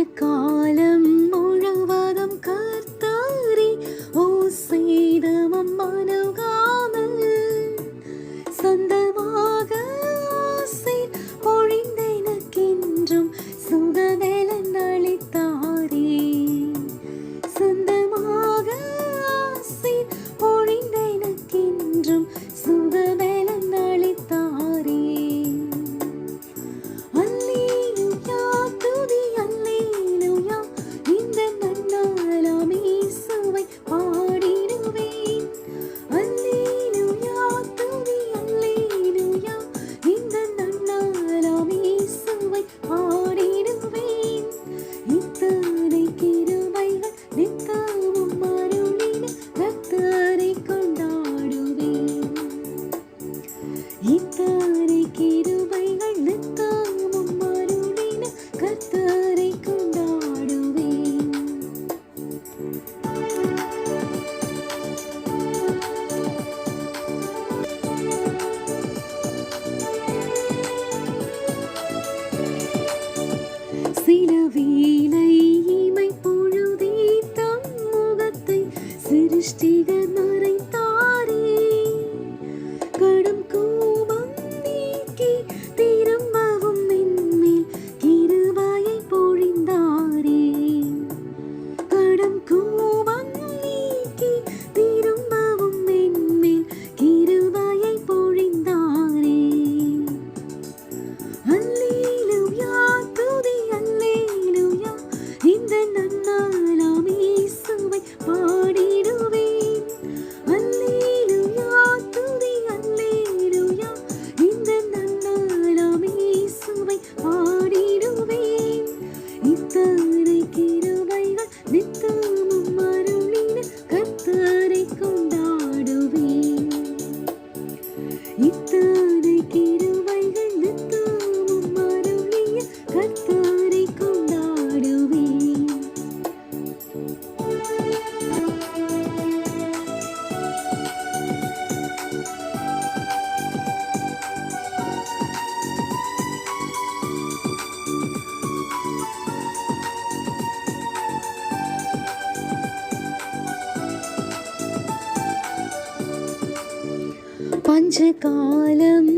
காலம் முழுவதும் கர்த்தரே ஓசைதமம் மனுகாமல் சொந்தமாக ஆசீர் பொழிந்தெனக்கென்றும் சுகபலன் அளித்தாரே. சொந்தமாக ஆசீர் பொழிந்தெனக்கென்றும் சுகபலன் அளித்தாரே. அல்லேலூயா துதி அல்லேலூயா இந்த நன்னாளாம் இயேசுவை பாடிடுவேன். அல்லேலூயா துதி அல்லேலூயா இந்த நன்னாளாம் இயேசுவை பாடிடுவேன். இத்தனை கிருபைகள் நித்தமும் அருளின கர்த்தரை கொண்டாடுவேன். இத்தனை கிருபைகள் நித்தமும் அருளின கர்த்தரை கொண்டாடுவேன். சில வேளை இமை பொழுதே தம் முகத்தை சிருஷ்டிகர் மறைத்தாரே. கடும் கோபம் நீக்கி திரும்பவும் என்மேல் கிருபையை பொழிந்தாரே. கடும் கோபம் நீக்கி திரும்பவும் என்மேல் கிருபையை பொழிந்தாரே. அல்லேலூயா துதி அல்லேலூயா இந்த நன்னாளாம் இயேசுவை பாடிடுவேன். அல்லேலூயா துதி அல்லேலூயா இந்த நன்னாளாம் இயேசுவை பாடிடுவேன். இத்தனை கிருபைகள் நித்தமும் அருளின கர்த்தரை கொண்டாடுவேன். இத்தனை கிருபைகள் நித்தமும் அருளிய கர்த்தரை கொண்டாடுவேன். பஞ்சகாலம்